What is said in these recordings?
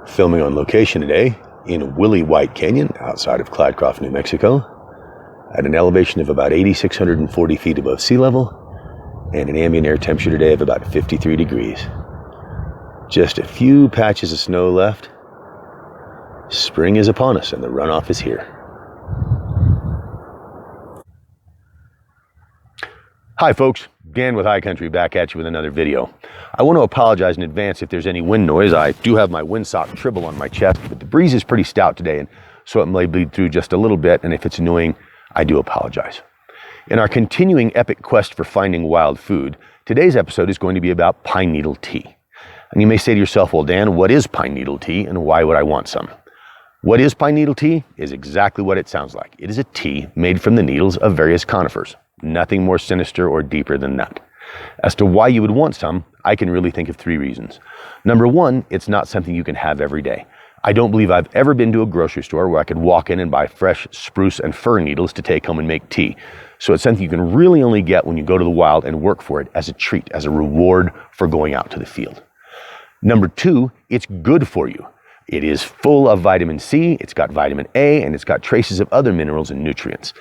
Filming on location today in Willie White Canyon outside of Cladcroft, New Mexico, at an elevation of about 8,640 feet above sea level and an ambient air temperature today of about 53 degrees. Just a few patches of snow left. Spring is upon us and the runoff is here. Hi folks, Dan with High Country back at you with another video. I want to apologize in advance if there's any wind noise. I do have my windsock tribble on my chest, but the breeze is pretty stout today, and so it may bleed through just a little bit, and if it's annoying, I do apologize. In our continuing epic quest for finding wild food, today's episode is going to be about pine needle tea. And you may say to yourself, well Dan, what is pine needle tea and why would I want some? What is pine needle tea is exactly what it sounds like. It is a tea made from the needles of various conifers. Nothing more sinister or deeper than that. As to why you would want some, I can really think of three reasons. Number one, it's not something you can have every day. I don't believe I've ever been to a grocery store where I could walk in and buy fresh spruce and fir needles to take home and make tea. So it's something you can really only get when you go to the wild and work for it as a treat, as a reward for going out to the field. Number two, it's good for you. It is full of vitamin C, it's got vitamin A, and it's got traces of other minerals and nutrients.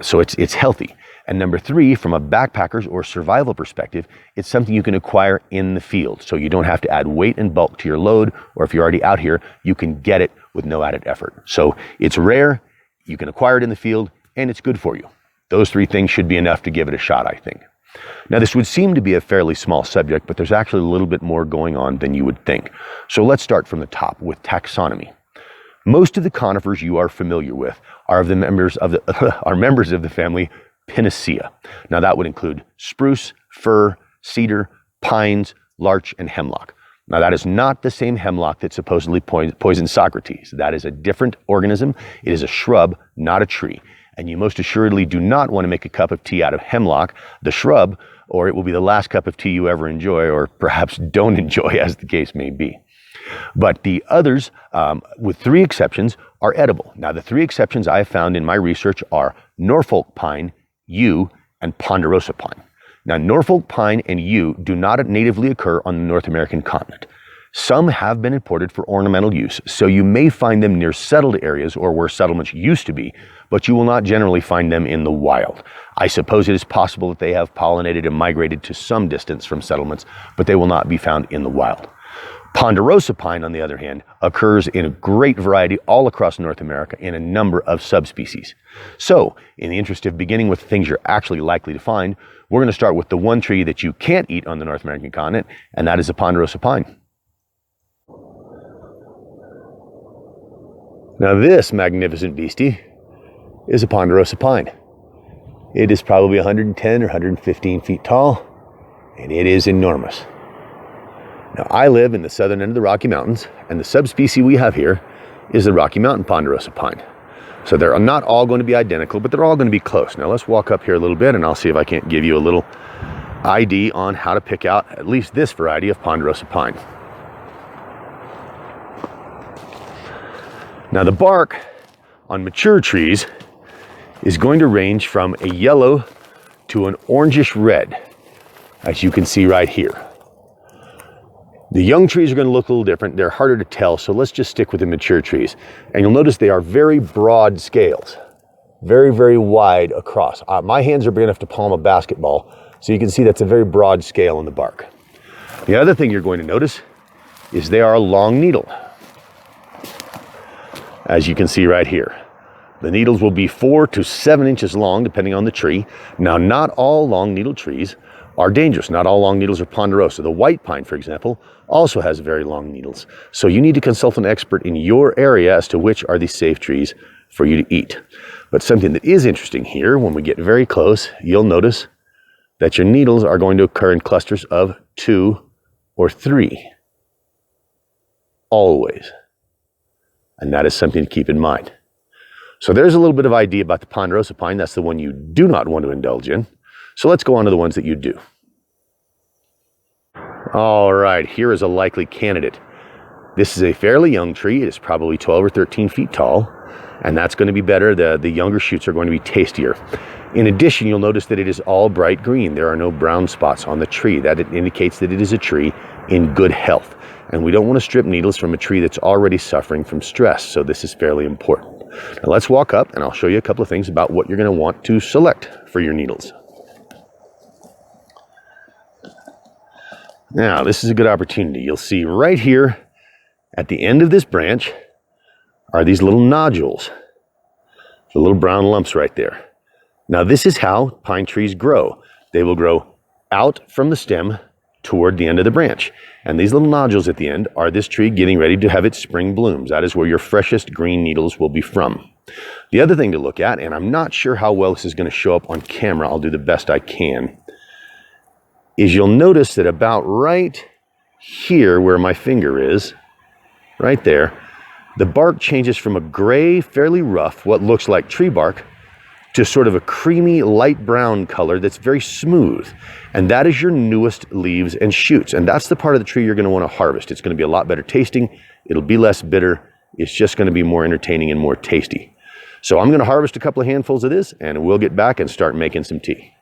So it's healthy. And number three, from a backpacker's or survival perspective, it's something you can acquire in the field. So you don't have to add weight and bulk to your load, or if you're already out here, you can get it with no added effort. So it's rare, you can acquire it in the field, and it's good for you. Those three things should be enough to give it a shot, I think. Now, this would seem to be a fairly small subject, but there's actually a little bit more going on than you would think. So let's start from the top with taxonomy. Most of the conifers you are familiar with are members of the family Pinacea. Now that would include spruce, fir, cedar, pines, larch, and hemlock. Now that is not the same hemlock that supposedly poisoned Socrates. That is a different organism. It is a shrub, not a tree. And you most assuredly do not want to make a cup of tea out of hemlock, the shrub, or it will be the last cup of tea you ever enjoy, or perhaps don't enjoy, as the case may be. But the others, with three exceptions, are edible. Now the three exceptions I have found in my research are Norfolk pine, yew, and Ponderosa pine. Now, Norfolk pine and yew do not natively occur on the North American continent. Some have been imported for ornamental use, so you may find them near settled areas or where settlements used to be, but you will not generally find them in the wild. I suppose it is possible that they have pollinated and migrated to some distance from settlements, but they will not be found in the wild. Ponderosa pine, on the other hand, occurs in a great variety all across North America in a number of subspecies. So, in the interest of beginning with things you're actually likely to find, we're going to start with the one tree that you can't eat on the North American continent, and that is the Ponderosa pine. Now this magnificent beastie is a Ponderosa pine. It is probably 110 or 115 feet tall, and it is enormous. Now, I live in the southern end of the Rocky Mountains, and the subspecies we have here is the Rocky Mountain Ponderosa pine. So they're not all going to be identical, but they're all going to be close. Now, let's walk up here a little bit, and I'll see if I can't give you a little ID on how to pick out at least this variety of Ponderosa pine. Now, the bark on mature trees is going to range from a yellow to an orangish red, as you can see right here. The young trees are going to look a little different. They're harder to tell, so let's just stick with the mature trees. And you'll notice they are very broad scales, very, very wide across. My hands are big enough to palm a basketball, so you can see that's a very broad scale in the bark. The other thing you're going to notice is they are a long needle, as you can see right here. The needles will be 4 to 7 inches long, depending on the tree. Now, not all long needle trees are dangerous. Not all long needles are ponderosa. The white pine, for example, also has very long needles. So you need to consult an expert in your area as to which are the safe trees for you to eat. But something that is interesting here, when we get very close, you'll notice that your needles are going to occur in clusters of 2 or 3. Always. And that is something to keep in mind. So there's a little bit of idea about the Ponderosa pine. That's the one you do not want to indulge in. So let's go on to the ones that you do. All right, here is a likely candidate. This is a fairly young tree. It is probably 12 or 13 feet tall, and that's going to be better. The younger shoots are going to be tastier. In addition, you'll notice that it is all bright green. There are no brown spots on the tree. That indicates that it is a tree in good health. And we don't want to strip needles from a tree that's already suffering from stress, so this is fairly important. Now let's walk up and I'll show you a couple of things about what you're going to want to select for your needles. Now, this is a good opportunity. You'll see right here at the end of this branch are these little nodules, the little brown lumps right there. Now, this is how pine trees grow. They will grow out from the stem toward the end of the branch. And these little nodules at the end are this tree getting ready to have its spring blooms. That is where your freshest green needles will be from. The other thing to look at, and I'm not sure how well this is going to show up on camera, I'll do the best I can, is you'll notice that about right here where my finger is, right there, the bark changes from a gray, fairly rough, what looks like tree bark, to sort of a creamy light brown color that's very smooth. And that is your newest leaves and shoots. And that's the part of the tree you're going to want to harvest. It's going to be a lot better tasting. It'll be less bitter. It's just going to be more entertaining and more tasty. So I'm going to harvest a couple of handfuls of this and we'll get back and start making some tea.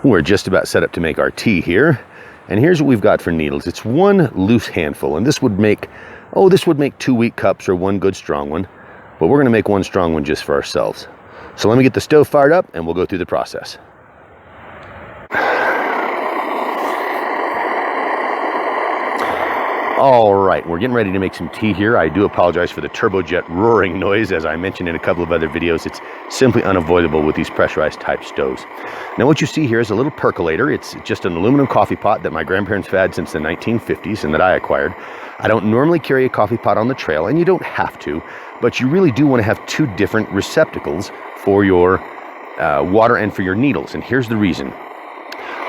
We're just about set up to make our tea here. And here's what we've got for needles. It's one loose handful, and this would make 2 weak cups or one good strong one. But we're going to make one strong one just for ourselves. So let me get the stove fired up and we'll go through the process. All right, we're getting ready to make some tea here. I do apologize for the turbojet roaring noise. As I mentioned in a couple of other videos, it's simply unavoidable with these pressurized type stoves. Now what you see here is a little percolator. It's just an aluminum coffee pot that my grandparents have had since the 1950s and that I acquired. I don't normally carry a coffee pot on the trail, and you don't have to, but you really do want to have two different receptacles for your water and for your needles. And here's the reason.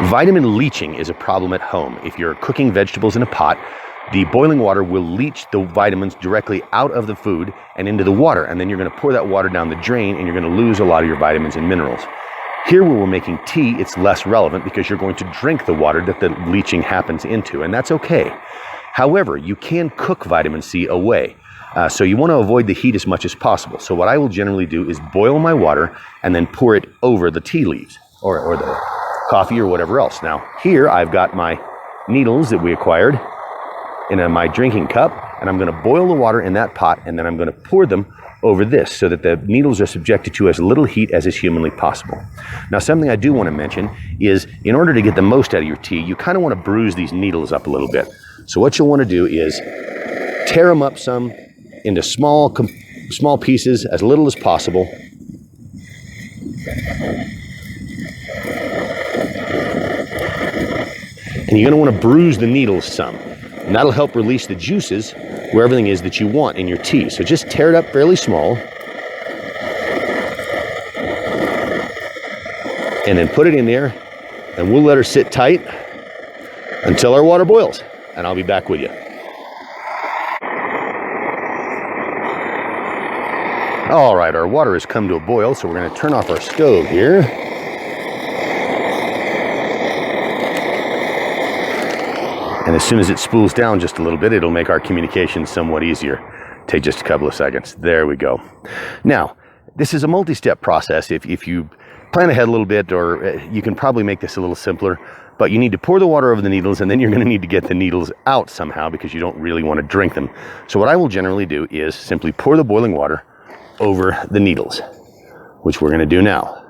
Vitamin leaching is a problem at home. If you're cooking vegetables in a pot, the boiling water will leach the vitamins directly out of the food and into the water, and then you're going to pour that water down the drain and you're going to lose a lot of your vitamins and minerals. Here where we're making tea, it's less relevant because you're going to drink the water that the leaching happens into, and that's okay. However, you can cook vitamin C away. So you want to avoid the heat as much as possible. So what I will generally do is boil my water and then pour it over the tea leaves or the coffee or whatever else. Now here I've got my needles that we acquired in my drinking cup, and I'm going to boil the water in that pot, and then I'm going to pour them over this so that the needles are subjected to as little heat as is humanly possible. Now, something I do want to mention is in order to get the most out of your tea, you kind of want to bruise these needles up a little bit. So what you'll want to do is tear them up some into small pieces, as little as possible. And you're going to want to bruise the needles some. And that'll help release the juices where everything is that you want in your tea. So just tear it up fairly small. And then put it in there. And we'll let her sit tight until our water boils. And I'll be back with you. All right, our water has come to a boil, so we're going to turn off our stove here. And as soon as it spools down just a little bit, it'll make our communication somewhat easier. Take just a couple of seconds. There we go. Now, this is a multi-step process. If you plan ahead a little bit, or you can probably make this a little simpler, but you need to pour the water over the needles, and then you're going to need to get the needles out somehow because you don't really want to drink them. So what I will generally do is simply pour the boiling water over the needles, which we're going to do now.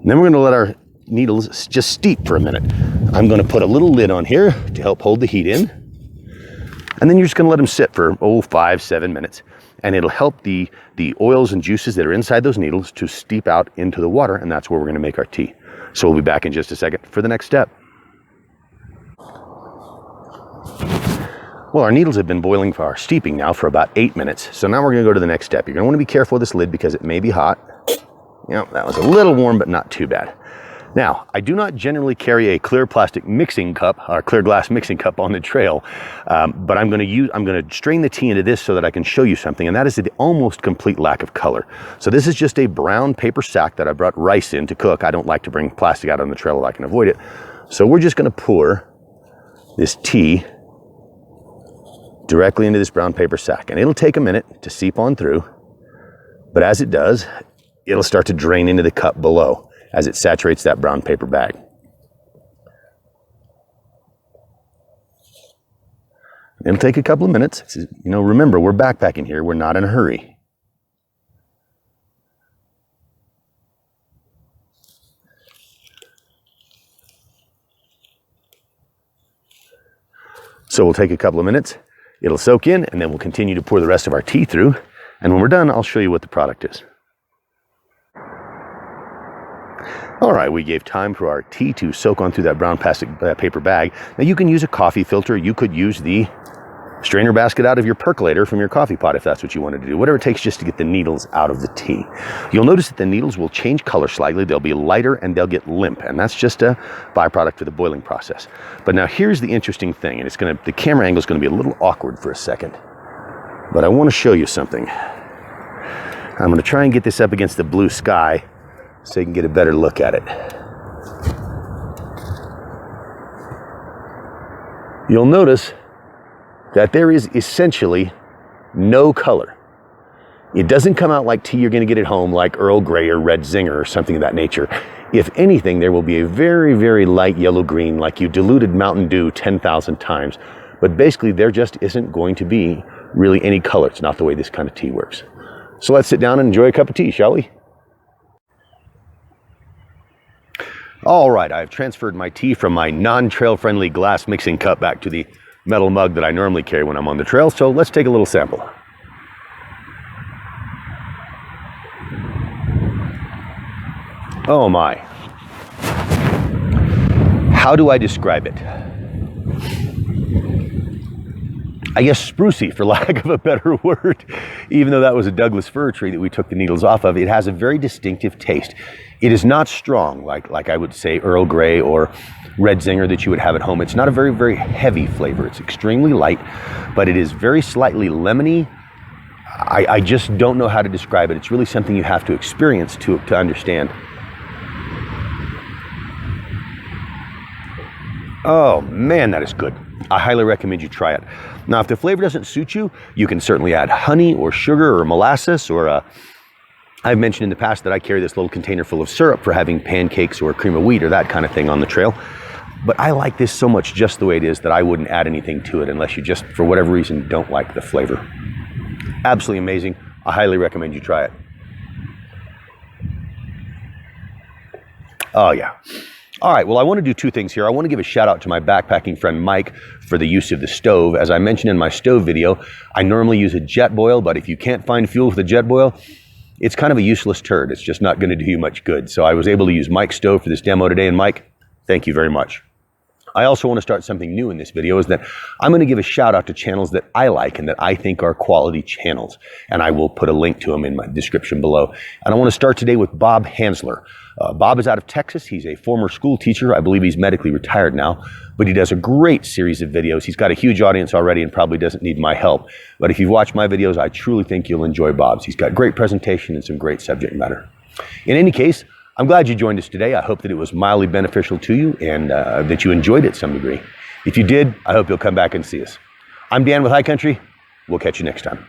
And then we're going to let our needles just steep for a minute. I'm going to put a little lid on here to help hold the heat in. And then you're just going to let them sit for 5-7 minutes. And it'll help the oils and juices that are inside those needles to steep out into the water, and that's where we're going to make our tea. So we'll be back in just a second for the next step. Well, our needles have been boiling for our steeping now for about 8 minutes. So now we're going to go to the next step. You're going to want to be careful with this lid because it may be hot. That was a little warm, but not too bad. Now, I do not generally carry a clear plastic mixing cup or clear glass mixing cup on the trail, but I'm going to strain the tea into this so that I can show you something, and that is the almost complete lack of color. So this is just a brown paper sack that I brought rice in to cook. I don't like to bring plastic out on the trail if I can avoid it. So we're just going to pour this tea directly into this brown paper sack. And it'll take a minute to seep on through, but as it does, it'll start to drain into the cup below as it saturates that brown paper bag. It'll take a couple of minutes. Remember, we're backpacking here. We're not in a hurry. So we'll take a couple of minutes. It'll soak in, and then we'll continue to pour the rest of our tea through. And when we're done, I'll show you what the product is. All right, we gave time for our tea to soak on through that brown plastic paper bag. Now you can use a coffee filter. You could use the strainer basket out of your percolator from your coffee pot if that's what you wanted to do. Whatever it takes just to get the needles out of the tea. You'll notice that the needles will change color slightly. They'll be lighter and they'll get limp, and that's just a byproduct for the boiling process. But now here's the interesting thing, and the camera angle is going to be a little awkward for a second, but I want to show you something. I'm going to try and get this up against the blue sky so you can get a better look at it. You'll notice that there is essentially no color. It doesn't come out like tea you're going to get at home, like Earl Grey or Red Zinger or something of that nature. If anything, there will be a very, very light yellow-green, like you diluted Mountain Dew 10,000 times. But basically, there just isn't going to be really any color. It's not the way this kind of tea works. So let's sit down and enjoy a cup of tea, shall we? All right, I've transferred my tea from my non-trail friendly glass mixing cup back to the metal mug that I normally carry when I'm on the trail, so let's take a little sample. Oh my. How do I describe it? I guess sprucey, for lack of a better word. Even though that was a Douglas fir tree that we took the needles off of, it has a very distinctive taste. It is not strong, like I would say Earl Grey or Red Zinger that you would have at home. It's not a very, very heavy flavor. It's extremely light, but it is very slightly lemony. I just don't know how to describe it. It's really something you have to experience to understand. Oh man, that is good. I highly recommend you try it. Now, if the flavor doesn't suit you, you can certainly add honey or sugar or molasses, or I've mentioned in the past that I carry this little container full of syrup for having pancakes or cream of wheat or that kind of thing on the trail. But I like this so much just the way it is that I wouldn't add anything to it unless you just, for whatever reason, don't like the flavor. Absolutely amazing. I highly recommend you try it. Oh yeah. All right, well, I want to do two things here. I want to give a shout out to my backpacking friend Mike for the use of the stove. As I mentioned in my stove video, I normally use a jet boil, but if you can't find fuel with a jet boil, it's kind of a useless turd. It's just not going to do you much good. So I was able to use Mike's stove for this demo today, and Mike, thank you very much. I also want to start something new in this video, is that I'm going to give a shout out to channels that I like and that I think are quality channels. And I will put a link to them in my description below. And I want to start today with Bob Hansler. Bob is out of Texas. He's a former school teacher. I believe he's medically retired now, but he does a great series of videos. He's got a huge audience already and probably doesn't need my help. But if you've watched my videos, I truly think you'll enjoy Bob's. He's got great presentation and some great subject matter. In any case, I'm glad you joined us today. I hope that it was mildly beneficial to you and that you enjoyed it to some degree. If you did, I hope you'll come back and see us. I'm Dan with High Country. We'll catch you next time.